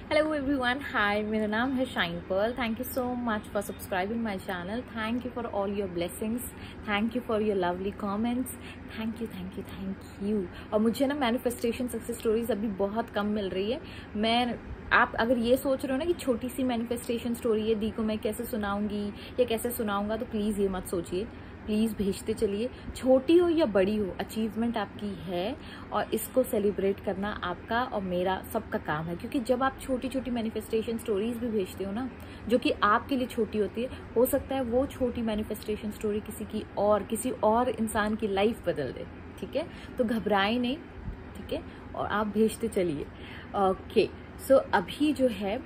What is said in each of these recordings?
Hello everyone, हाय, मेरा नाम है Shine Pearl. Thank you so much for subscribing my channel. Thank you for all your blessings, thank you for your lovely comments, thank you thank you thank you. और मुझे ना manifestation success stories अभी बहुत कम मिल रही है। आप अगर ये सोच रहे हो ना कि छोटी सी मैनिफेस्टेशन स्टोरी है, दी को मैं कैसे सुनाऊंगी या कैसे सुनाऊंगा, तो प्लीज़ ये मत सोचिए, प्लीज़ भेजते चलिए। छोटी हो या बड़ी हो, अचीवमेंट आपकी है और इसको सेलिब्रेट करना आपका और मेरा सबका काम है। क्योंकि जब आप छोटी छोटी मैनिफेस्टेशन स्टोरीज भी भेजते हो ना, जो कि आपके लिए छोटी होती है, हो सकता है वो छोटी मैनिफेस्टेशन स्टोरी किसी और इंसान की लाइफ बदल दे। ठीक है, तो घबराए नहीं, ठीक है, और आप भेजते चलिए। ओके, सो अभी जो है,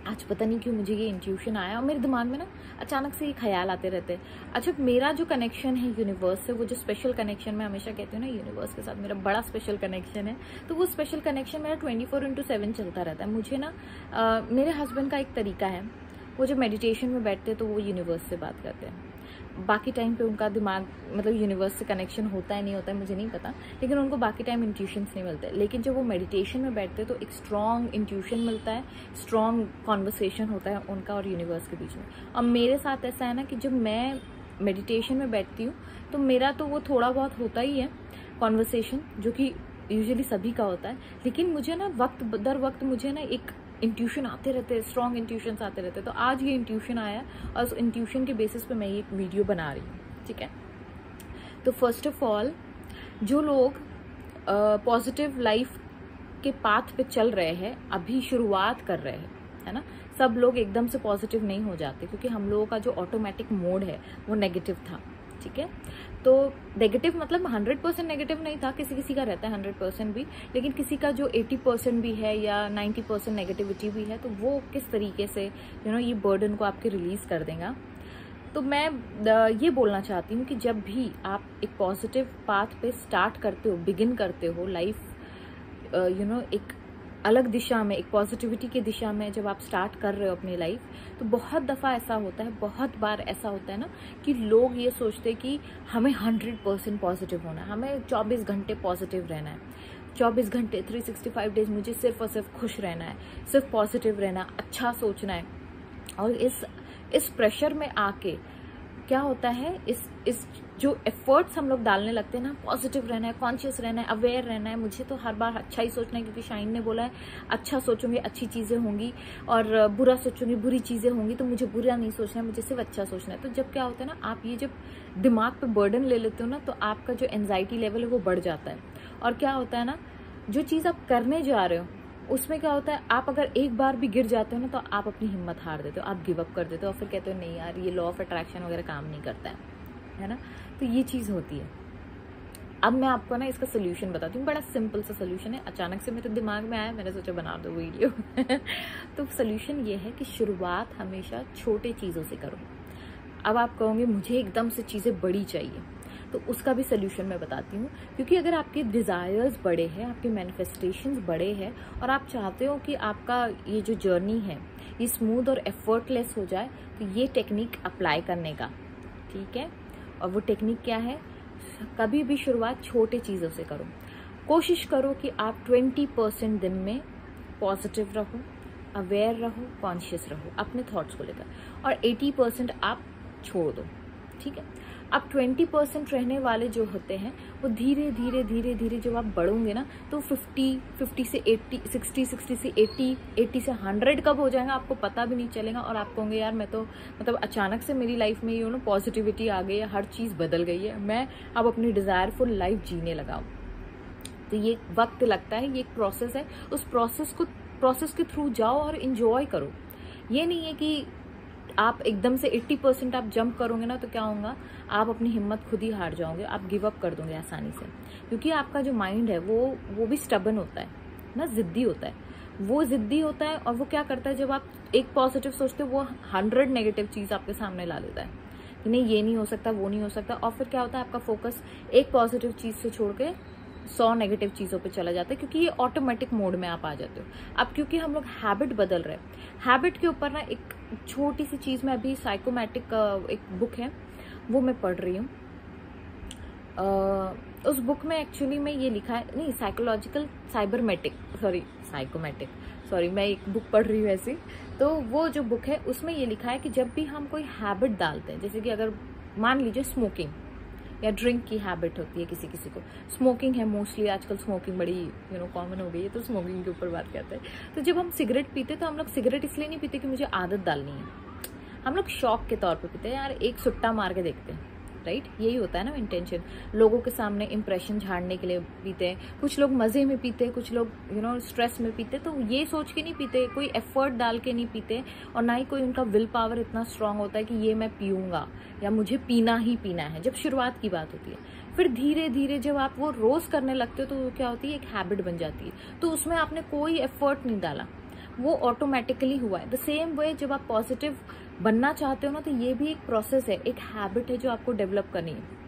आज पता नहीं क्यों मुझे ये इंट्यूशन आया और मेरे दिमाग में ना अचानक से ये ख्याल आते रहते हैं। अच्छा, मेरा जो कनेक्शन है यूनिवर्स से, वो जो स्पेशल कनेक्शन मैं हमेशा कहती हूँ ना, यूनिवर्स के साथ मेरा बड़ा स्पेशल कनेक्शन है, तो वो स्पेशल कनेक्शन मेरा 24/7 चलता रहता है। मुझे ना मेरे हस्बैंड का एक तरीका है, वो जब मेडिटेशन में बैठते हैं तो वो यूनिवर्स से बात करते हैं। बाकी टाइम पे उनका दिमाग मतलब यूनिवर्स से कनेक्शन होता है नहीं होता है मुझे नहीं पता, लेकिन उनको बाकी टाइम इंट्यूशंस नहीं मिलते। लेकिन जब वो मेडिटेशन में बैठते हैं तो एक स्ट्रॉन्ग इंट्यूशन मिलता है, स्ट्रॉन्ग कॉन्वर्सेशन होता है उनका और यूनिवर्स के बीच में। और मेरे साथ ऐसा है ना कि जब मैं मेडिटेशन में बैठती हूँ तो मेरा तो वो थोड़ा बहुत होता ही है कॉन्वर्सेशन, जो कि यूजुअली सभी का होता है, लेकिन मुझे ना वक्त दर वक्त मुझे ना एक इंट्यूशन आते रहते हैं, स्ट्रॉन्ग इंट्यूशंस आते रहते हैं। तो आज ये इंट्यूशन आया और उस इंट्यूशन के बेसिस पे मैं ये एक वीडियो बना रही हूँ। ठीक है, तो फर्स्ट ऑफ ऑल, जो लोग पॉजिटिव लाइफ के पाथ पे चल रहे हैं, अभी शुरुआत कर रहे हैं, है ना, सब लोग एकदम से पॉजिटिव नहीं हो जाते, क्योंकि हम लोगों का जो ऑटोमेटिक मोड है वो नेगेटिव था। ठीक है, तो नेगेटिव मतलब 100% नेगेटिव नहीं था, किसी किसी का रहता है 100% भी, लेकिन किसी का जो 80% भी है या 90% नेगेटिविटी भी है, तो वो किस तरीके से ये बर्डन को आपके रिलीज कर देगा। तो मैं ये बोलना चाहती हूँ कि जब भी आप एक पॉजिटिव पाथ पे स्टार्ट करते हो, बिगिन करते हो लाइफ, एक अलग दिशा में, एक पॉजिटिविटी की दिशा में जब आप स्टार्ट कर रहे हो अपनी लाइफ, तो बहुत दफ़ा ऐसा होता है, बहुत बार ऐसा होता है ना कि लोग ये सोचते हैं कि हमें 100% पॉजिटिव होना है, हमें 24 घंटे पॉजिटिव रहना है, 24 घंटे 365 डेज मुझे सिर्फ और सिर्फ खुश रहना है, सिर्फ पॉजिटिव रहना, अच्छा सोचना है। और इस प्रेशर में आके क्या होता है, इस जो एफर्ट्स हम लोग डालने लगते हैं ना, पॉजिटिव रहना है, कॉन्शियस रहना है, अवेयर रहना है, मुझे तो हर बार अच्छा ही सोचना है, क्योंकि शाइन ने बोला है अच्छा सोचूंगी अच्छी चीजें होंगी, और बुरा सोचूंगी बुरी चीजें होंगी, तो मुझे बुरा नहीं सोचना है, मुझे सिर्फ अच्छा सोचना है। तो जब क्या होता है ना, आप ये जब दिमाग पे बर्डन ले लेते हो ना, तो आपका जो एंजाइटी लेवल है वो बढ़ जाता है। और क्या होता है ना, जो चीज आप करने जा रहे हो उसमें क्या होता है, आप अगर एक बार भी गिर जाते हो ना, तो आप अपनी हिम्मत हार देते हो, आप गिव अप कर देते हो, और फिर कहते हो नहीं यार, ये लॉ ऑफ अट्रैक्शन वगैरह काम नहीं करता है ना। तो ये चीज़ होती है। अब मैं आपको ना इसका सोल्यूशन बताती हूँ, बड़ा सिंपल सा सोल्यूशन है, अचानक से मेरे दिमाग में आया, मैंने सोचा बना दो वीडियो। तो सोल्यूशन ये है कि शुरुआत हमेशा छोटे चीज़ों से करो। अब आप कहोगे मुझे एकदम से चीज़ें बड़ी चाहिए, तो उसका भी सोल्यूशन मैं बताती हूँ। क्योंकि अगर आपके डिज़ायर्स बड़े हैं, आपके मैनिफेस्टेशंस बड़े हैं, और आप चाहते हो कि आपका ये जो जर्नी है ये स्मूथ और एफर्टलेस हो जाए, तो ये टेक्निक अप्लाई करने का, ठीक है। और वो टेक्निक क्या है, कभी भी शुरुआत छोटे चीज़ों से करो। कोशिश करो कि आप 20% दिन में पॉजिटिव रहो, अवेयर रहो, कॉन्शियस रहो अपने थॉट्स को लेकर, और 80% आप छोड़ दो। ठीक है, अब 20% रहने वाले जो होते हैं वो धीरे धीरे धीरे धीरे जब आप बढ़ोगे ना, तो 50 से 80, 60 से 80 से 100 कब हो जाएगा आपको पता भी नहीं चलेगा। और आप कहोगे यार, मैं तो मतलब अचानक से मेरी लाइफ में पॉजिटिविटी आ गई है, हर चीज़ बदल गई है, मैं अब अपनी डिज़ायरफुल लाइफ जीने लगा हूँ। तो ये वक्त लगता है, ये एक प्रोसेस है, उस प्रोसेस के थ्रू जाओ और इंजॉय करो। ये नहीं है कि आप एकदम से 80% आप जंप करोगे ना, तो क्या होगा, आप अपनी हिम्मत खुद ही हार जाओगे, आप गिव अप कर दोगे आसानी से। क्योंकि आपका जो माइंड है वो भी स्टबन होता है ना, जिद्दी होता है, वो जिद्दी होता है। और वो क्या करता है, जब आप एक पॉजिटिव सोचते हो, वो 100 नेगेटिव चीज़ आपके सामने ला देता है कि नहीं ये नहीं हो सकता, वो नहीं हो सकता। और फिर क्या होता है, आपका फोकस एक पॉजिटिव चीज़ से छोड़ के 100 नेगेटिव चीज़ों पे चला जाता है, क्योंकि ये ऑटोमेटिक मोड में आप आ जाते हो। अब क्योंकि हम लोग हैबिट बदल रहे हैं, हैबिट के ऊपर ना एक छोटी सी चीज़ में, अभी साइकोमैटिक एक बुक है वो मैं पढ़ रही हूँ। उस बुक में एक्चुअली में ये लिखा है, नहीं साइकोलॉजिकल साइबरमेटिक, सॉरी साइकोमैटिक, सॉरी मैं एक बुक पढ़ रही हूँ ऐसी, तो वो जो बुक है उसमें ये लिखा है कि जब भी हम कोई हैबिट डालते हैं, जैसे कि अगर मान लीजिए स्मोकिंग या ड्रिंक की हैबिट होती है किसी किसी को, स्मोकिंग है मोस्टली आजकल, स्मोकिंग बड़ी कॉमन हो गई है, तो स्मोकिंग के ऊपर बात करते हैं। तो जब हम सिगरेट पीते तो हम लोग सिगरेट इसलिए नहीं पीते कि मुझे आदत डालनी है, हम लोग शौक के तौर पे पीते हैं, यार एक सुट्टा मार के देखते हैं, राइट? यही होता है ना इंटेंशन, लोगों के सामने इंप्रेशन झाड़ने के लिए पीते हैं। कुछ लोग मजे में पीते हैं, कुछ लोग स्ट्रेस में पीते, तो ये सोच के नहीं पीते, कोई एफर्ट डाल के नहीं पीते, और ना ही कोई उनका विल पावर इतना स्ट्रांग होता है कि ये मैं पीऊंगा या मुझे पीना ही पीना है। जब शुरुआत की बात होती है, फिर धीरे धीरे जब आप वो रोज करने लगते हो तो वो क्या होती है, एक हैबिट बन जाती है। तो उसमें आपने कोई एफर्ट नहीं डाला, वो ऑटोमेटिकली हुआ है। द सेम वे जब आप पॉजिटिव बनना चाहते हो ना, तो ये भी एक प्रोसेस है, एक हैबिट है जो आपको डेवलप करनी है।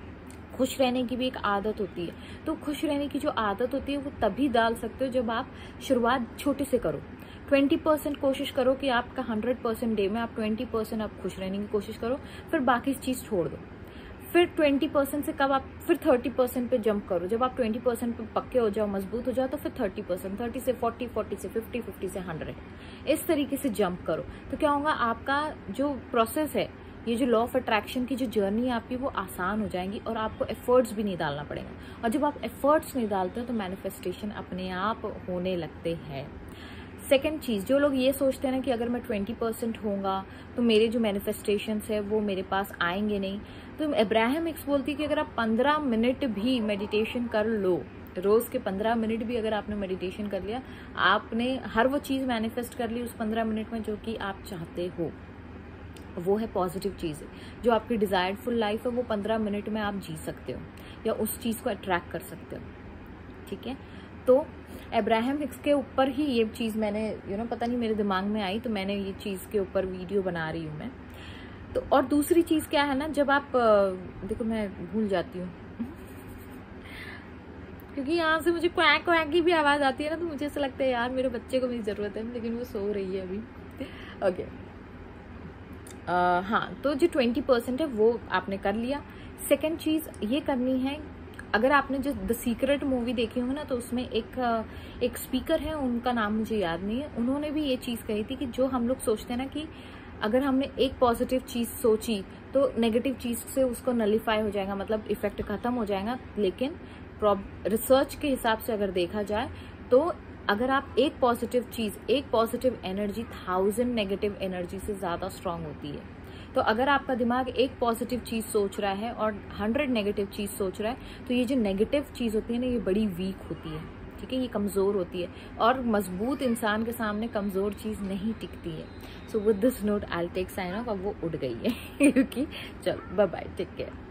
खुश रहने की भी एक आदत होती है, तो खुश रहने की जो आदत होती है वो तभी डाल सकते हो जब आप शुरुआत छोटे से करो। 20% कोशिश करो कि आपका 100% डे में आप 20% आप खुश रहने की कोशिश करो, फिर बाकी चीज छोड़ दो। फिर 20% से कब आप फिर 30% पे जंप करो। जब आप 20% पे पक्के हो जाओ, मजबूत हो जाओ, तो फिर 30%, 30 से 40, 40 से 50, 50 से 100, इस तरीके से जंप करो। तो क्या होगा, आपका जो प्रोसेस है, ये जो लॉ ऑफ अट्रैक्शन की जो जर्नी है आपकी, वो आसान हो जाएंगी और आपको एफर्ट्स भी नहीं डालना पड़ेगा। और जब आप एफर्ट्स नहीं डालते हो तो मैनिफेस्टेशन अपने आप होने लगते हैं। सेकेंड चीज, जो लोग ये सोचते हैं ना कि अगर मैं 20% होऊंगा तो मेरे जो मैनिफेस्टेशंस है वो मेरे पास आएंगे नहीं, तो अब्राहम हिक्स बोलती है कि अगर आप 15 मिनट भी मेडिटेशन कर लो, रोज के 15 मिनट भी अगर आपने मेडिटेशन कर लिया, आपने हर वो चीज मैनिफेस्ट कर ली उस 15 मिनट में जो कि आप चाहते हो। वो है पॉजिटिव चीज है, जो आपकी डिजायर्ड फुल लाइफ है वो 15 मिनट में आप जी सकते हो या उस चीज को अट्रैक्ट कर सकते हो। ठीक है, तो अब्राहम हिक्स के ऊपर ही ये चीज मैंने पता नहीं मेरे दिमाग में आई, तो मैंने ये चीज के ऊपर वीडियो बना रही हूँ मैं। तो और दूसरी चीज क्या है ना, जब आप देखो मैं भूल जाती हूँ क्योंकि यहाँ से मुझे क्वैक क्वैक की भी आवाज आती है ना, तो मुझे ऐसा लगता है यार मेरे बच्चे को मेरी जरूरत है, लेकिन वो सो रही है अभी। ओके, हाँ, तो जो 20% है वो आपने कर लिया। सेकेंड चीज ये करनी है, अगर आपने जो द सीक्रेट मूवी देखी होगी ना, तो उसमें एक स्पीकर है, उनका नाम मुझे याद नहीं है, उन्होंने भी ये चीज कही थी कि जो हम लोग सोचते हैं ना कि अगर हमने एक पॉजिटिव चीज सोची तो नेगेटिव चीज से उसको नलिफाई हो जाएगा, मतलब इफेक्ट खत्म हो जाएगा। लेकिन रिसर्च के हिसाब से अगर देखा जाए तो अगर आप एक पॉजिटिव चीज, एक पॉजिटिव एनर्जी 1000 नेगेटिव एनर्जी से ज्यादा स्ट्रांग होती है। तो अगर आपका दिमाग एक पॉजिटिव चीज सोच रहा है और 100 नेगेटिव चीज सोच रहा है, तो ये जो नेगेटिव चीज होती है ना, ये बड़ी वीक होती है। ठीक है, ये कमजोर होती है, और मजबूत इंसान के सामने कमजोर चीज नहीं टिकती है। So with this note I will take sign off. अब वो उड़ गई है क्योंकि चलो बाय बाय, टेक केयर।